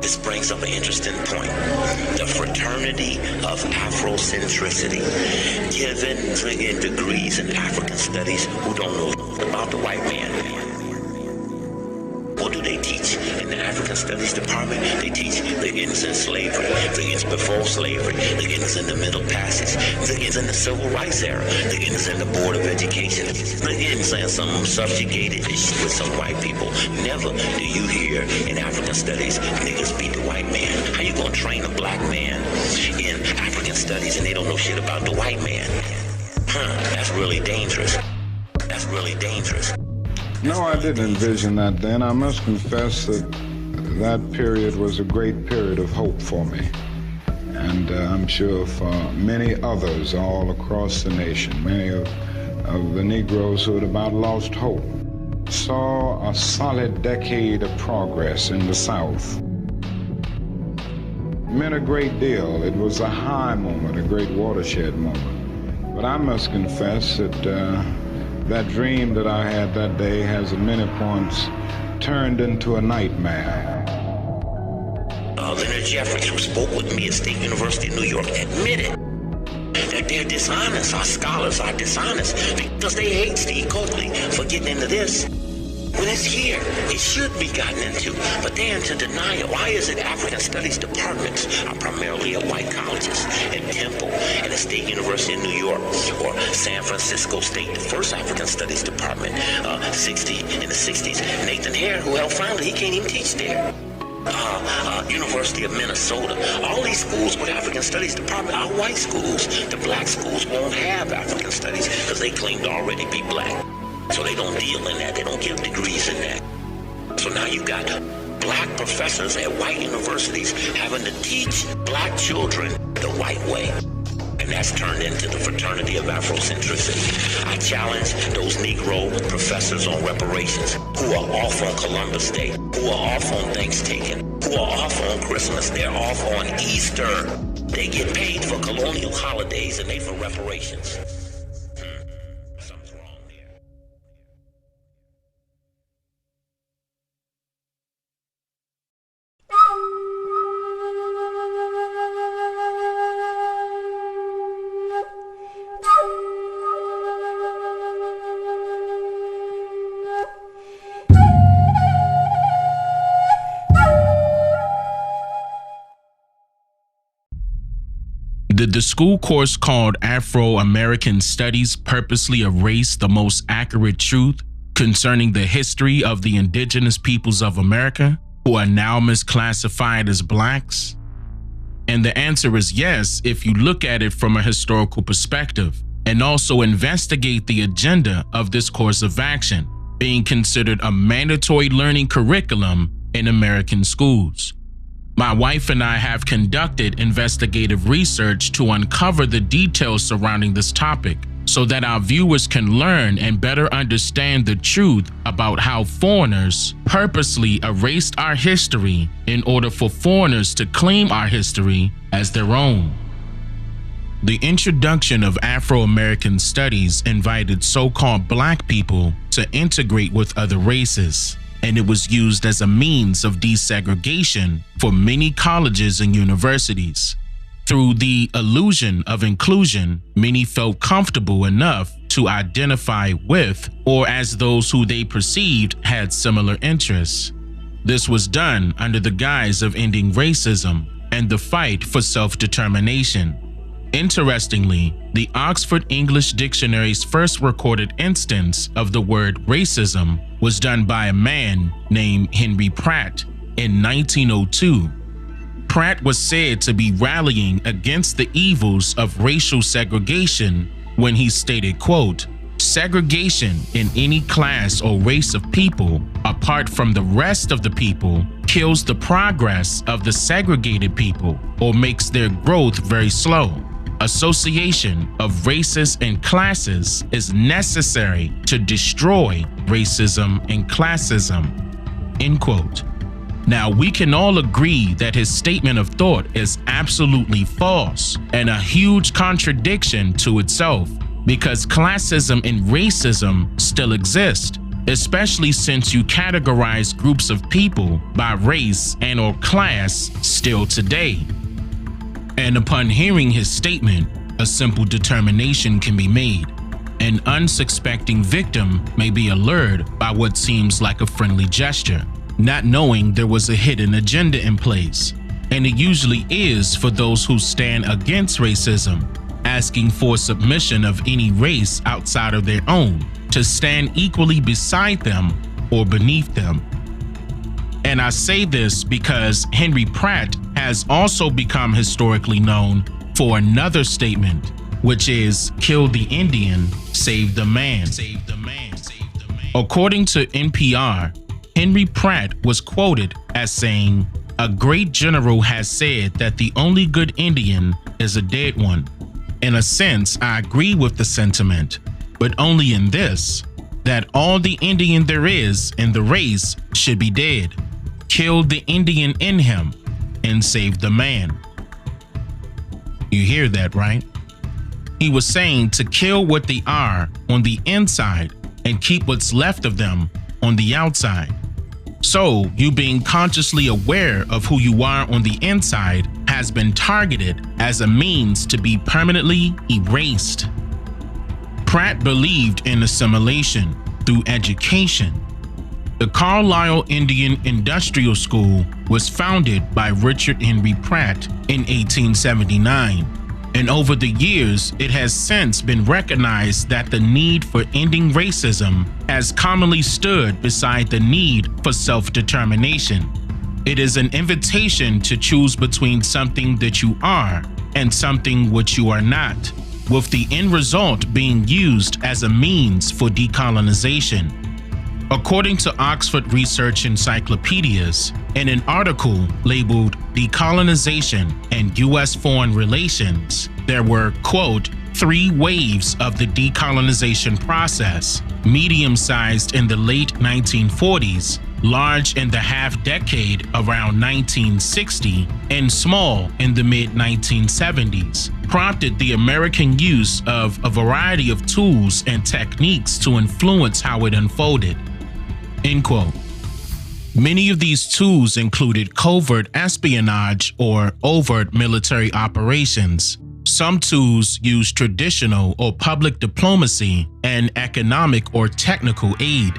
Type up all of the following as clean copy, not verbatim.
This brings up an interesting point. The fraternity of Afrocentricity. Given friggin' degrees in African studies who don't know about the white man. What do they teach in the African Studies Department? They teach the ends in slavery, the ends before slavery, the ends in the Middle Passage, the ends in the Civil Rights era, the ends in the Board of Education, the ends in some subjugated with some white people. Never do you hear in African Studies niggas beat the white man. How you gonna train a black man in African Studies and they don't know shit about the white man? That's really dangerous. That's really dangerous. No, I didn't envision that then. I must confess that that period was a great period of hope for me. And I'm sure for many others all across the nation, many of the Negroes who had about lost hope, saw a solid decade of progress in the South. It meant a great deal. It was a high moment, a great watershed moment. But I must confess that that dream that I had that day has at many points turned into a nightmare. Leonard Jeffries, who spoke with me at State University of New York, admitted that they're dishonest. Our scholars are dishonest because they hate Steve Coakley for getting into this. When it's here, it should be gotten into, but they're into denial. Why is it African Studies departments are primarily at white colleges, at Temple, and the State University of New York, or San Francisco State, the first African Studies department, in the 60s. Nathan Hare, who helped found it, he can't even teach there. University of Minnesota. All these schools with African Studies department are white schools. The black schools won't have African Studies because they claim to already be black. So they don't deal in that. They don't give degrees in that. So now you got black professors at white universities having to teach black children the white way. And that's turned into the fraternity of Afrocentricity. I challenge those Negro professors on reparations who are off on Columbus Day, who are off on Thanksgiving, who are off on Christmas, they're off on Easter. They get paid for colonial holidays and they for reparations. Something's wrong there. Did the school course called Afro-American Studies purposely erase the most accurate truth concerning the history of the indigenous peoples of America, who are now misclassified as blacks? And the answer is yes, if you look at it from a historical perspective, and also investigate the agenda of this course of action, being considered a mandatory learning curriculum in American schools. My wife and I have conducted investigative research to uncover the details surrounding this topic so that our viewers can learn and better understand the truth about how foreigners purposely erased our history in order for foreigners to claim our history as their own. The introduction of Afro-American studies invited so-called black people to integrate with other races, and it was used as a means of desegregation for many colleges and universities. Through the illusion of inclusion, many felt comfortable enough to identify with or as those who they perceived had similar interests. This was done under the guise of ending racism and the fight for self-determination. Interestingly, the Oxford English Dictionary's first recorded instance of the word racism was done by a man named Henry Pratt in 1902. Pratt was said to be rallying against the evils of racial segregation when he stated, quote, "Segregation in any class or race of people apart from the rest of the people kills the progress of the segregated people or makes their growth very slow. Association of races and classes is necessary to destroy racism and classism." End quote. Now, we can all agree that his statement of thought is absolutely false and a huge contradiction to itself, because classism and racism still exist, especially since you categorize groups of people by race and or class still today. And upon hearing his statement, a simple determination can be made. An unsuspecting victim may be allured by what seems like a friendly gesture, not knowing there was a hidden agenda in place. And it usually is for those who stand against racism, asking for submission of any race outside of their own, to stand equally beside them or beneath them. And I say this because Henry Pratt has also become historically known for another statement, which is kill the Indian, save the man. According to NPR, Henry Pratt was quoted as saying, "A great general has said that the only good Indian is a dead one." In a sense, I agree with the sentiment, but only in this, that all the Indian there is in the race should be dead. Kill the Indian in him and save the man. You hear that, right? He was saying to kill what they are on the inside and keep what's left of them on the outside. So, you being consciously aware of who you are on the inside has been targeted as a means to be permanently erased. Pratt believed in assimilation through education. The Carlisle Indian Industrial School was founded by Richard Henry Pratt in 1879. And over the years, it has since been recognized that the need for ending racism has commonly stood beside the need for self-determination. It is an invitation to choose between something that you are and something which you are not, with the end result being used as a means for decolonization. According to Oxford Research Encyclopedias, in an article labeled Decolonization and U.S. Foreign Relations, there were, quote, 3 waves of the decolonization process, medium-sized in the late 1940s, large in the half-decade around 1960, and small in the mid-1970s, prompted the American use of a variety of tools and techniques to influence how it unfolded. End quote. Many of these tools included covert espionage or overt military operations. Some tools used traditional or public diplomacy and economic or technical aid.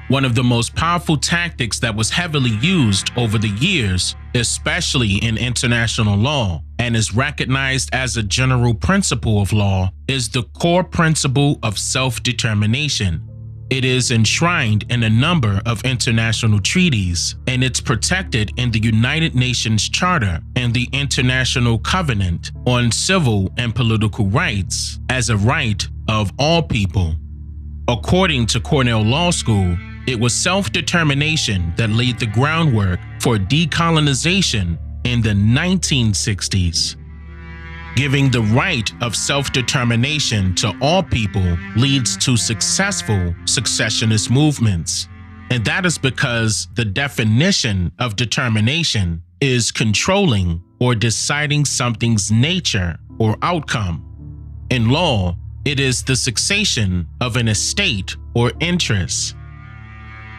One of the most powerful tactics that was heavily used over the years, especially in international law, and is recognized as a general principle of law, is the core principle of self-determination. It is enshrined in a number of international treaties, and it's protected in the United Nations Charter and the International Covenant on Civil and Political Rights as a right of all people. According to Cornell Law School, it was self-determination that laid the groundwork for decolonization in the 1960s. Giving the right of self-determination to all people leads to successful successionist movements. And that is because the definition of determination is controlling or deciding something's nature or outcome. In law, it is the cessation of an estate or interest.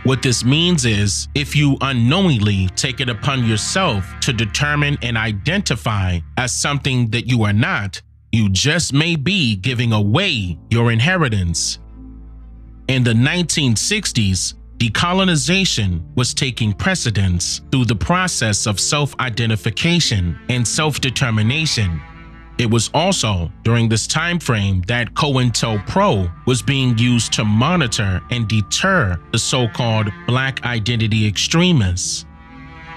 What this means is, if you unknowingly take it upon yourself to determine and identify as something that you are not, you just may be giving away your inheritance. In the 1960s, decolonization was taking precedence through the process of self-identification and self-determination. It was also during this time frame that COINTELPRO was being used to monitor and deter the so-called Black identity extremists.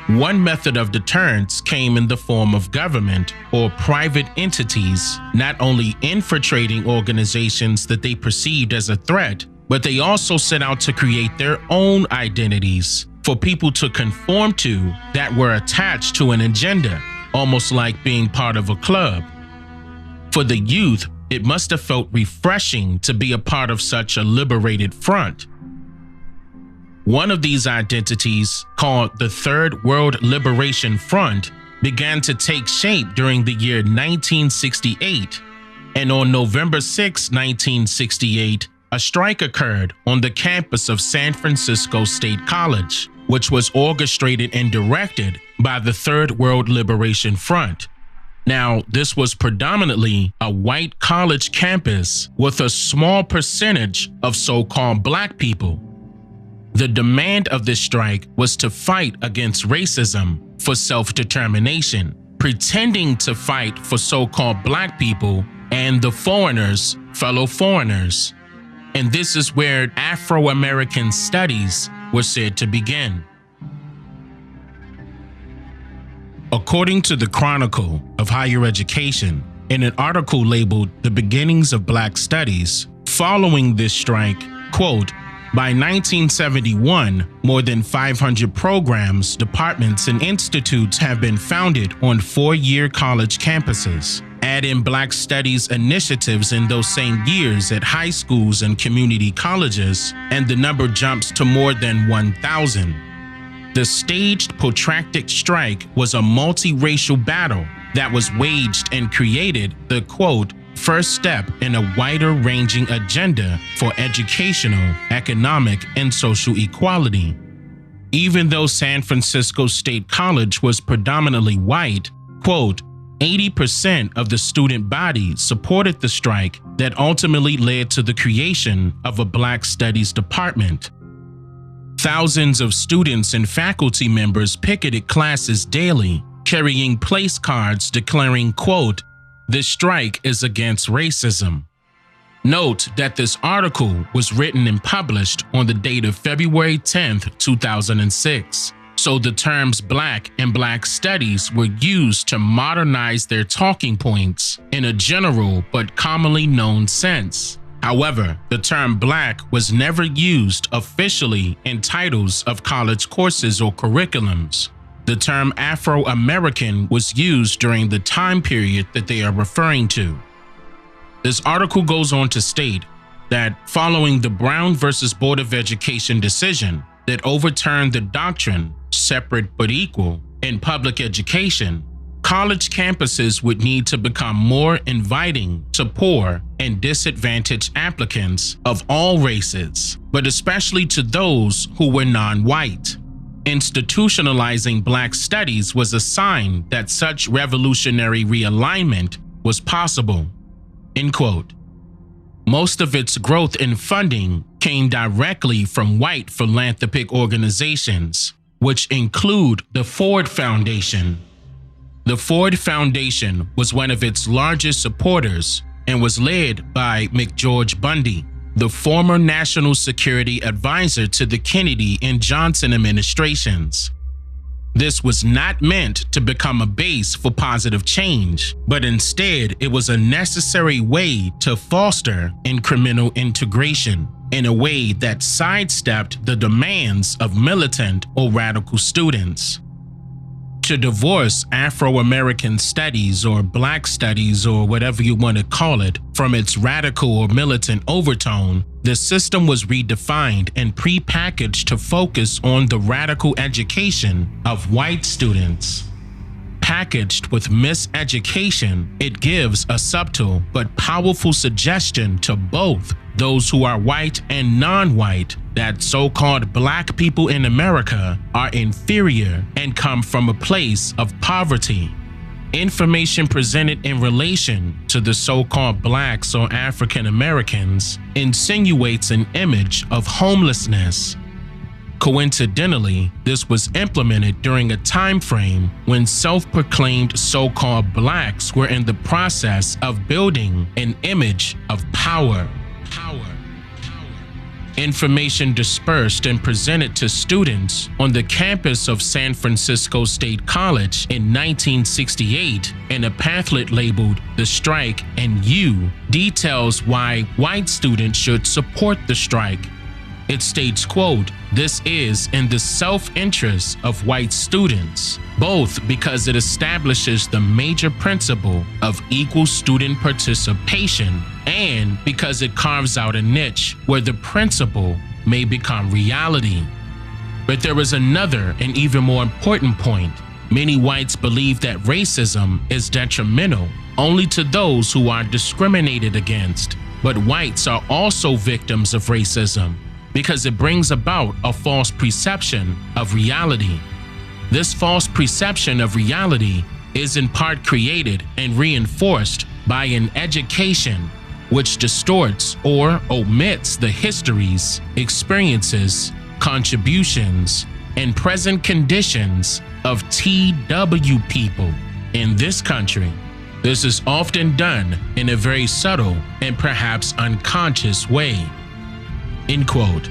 One method of deterrence came in the form of government or private entities not only infiltrating organizations that they perceived as a threat, but they also set out to create their own identities for people to conform to that were attached to an agenda, almost like being part of a club. For the youth, it must have felt refreshing to be a part of such a liberated front. One of these identities, called the Third World Liberation Front, began to take shape during the year 1968, and on November 6, 1968, a strike occurred on the campus of San Francisco State College, which was orchestrated and directed by the Third World Liberation Front. Now, this was predominantly a white college campus with a small percentage of so-called black people. The demand of this strike was to fight against racism for self-determination, pretending to fight for so-called black people and the foreigners, fellow foreigners. And this is where Afro-American studies were said to begin. According to the Chronicle of Higher Education, in an article labeled "The Beginnings of Black Studies," following this strike, quote, by 1971, more than 500 programs, departments, and institutes have been founded on 4-year college campuses. Add in Black Studies initiatives in those same years at high schools and community colleges, and the number jumps to more than 1,000. The staged, protracted strike was a multiracial battle that was waged and created the, quote, first step in a wider-ranging agenda for educational, economic, and social equality. Even though San Francisco State College was predominantly white, quote, 80% of the student body supported the strike that ultimately led to the creation of a Black Studies department. Thousands of students and faculty members picketed classes daily, carrying place cards declaring, quote, "This strike is against racism." Note that this article was written and published on the date of February 10th, 2006. So the terms Black and Black Studies were used to modernize their talking points in a general but commonly known sense. However, the term Black was never used officially in titles of college courses or curriculums. The term Afro-American was used during the time period that they are referring to. This article goes on to state that following the Brown versus Board of Education decision that overturned the doctrine, separate but equal, in public education, college campuses would need to become more inviting to poor and disadvantaged applicants of all races, but especially to those who were non-white. Institutionalizing Black Studies was a sign that such revolutionary realignment was possible. End quote. Most of its growth in funding came directly from white philanthropic organizations, which include the Ford Foundation. The Ford Foundation was one of its largest supporters and was led by McGeorge Bundy, the former National Security Advisor to the Kennedy and Johnson administrations. This was not meant to become a base for positive change, but instead it was a necessary way to foster incremental integration in a way that sidestepped the demands of militant or radical students. To divorce Afro-American studies or Black studies or whatever you want to call it from its radical or militant overtone, the system was redefined and prepackaged to focus on the radical education of white students. Packaged with miseducation, it gives a subtle but powerful suggestion to both those who are white and non-white that so-called Black people in America are inferior and come from a place of poverty. Information presented in relation to the so-called Blacks or African Americans insinuates an image of homelessness. Coincidentally, this was implemented during a time frame when self-proclaimed so-called Blacks were in the process of building an image of power. Information dispersed and presented to students on the campus of San Francisco State College in 1968 in a pamphlet labeled "The Strike and You" details why white students should support the strike. It states, quote, "This is in the self-interest of white students, both because it establishes the major principle of equal student participation and because it carves out a niche where the principle may become reality." But there is another and even more important point. Many whites believe that racism is detrimental only to those who are discriminated against. But whites are also victims of racism because it brings about a false perception of reality. This false perception of reality is in part created and reinforced by an education which distorts or omits the histories, experiences, contributions, and present conditions of TW people in this country. This is often done in a very subtle and perhaps unconscious way." End quote.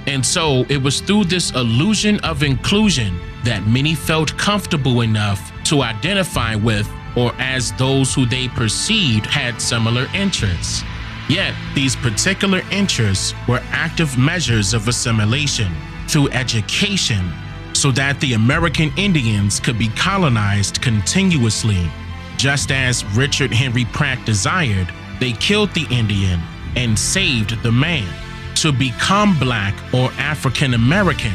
And so it was through this illusion of inclusion that many felt comfortable enough to identify with or as those who they perceived had similar interests. Yet, these particular interests were active measures of assimilation through education so that the American Indians could be colonized continuously. Just as Richard Henry Pratt desired, they killed the Indian and saved the man to become Black or African American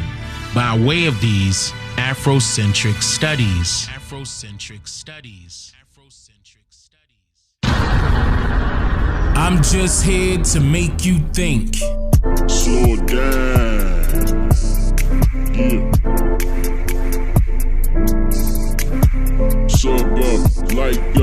by way of these Afrocentric studies. I'm just here to make you think. Slow down. Yeah. Sub up like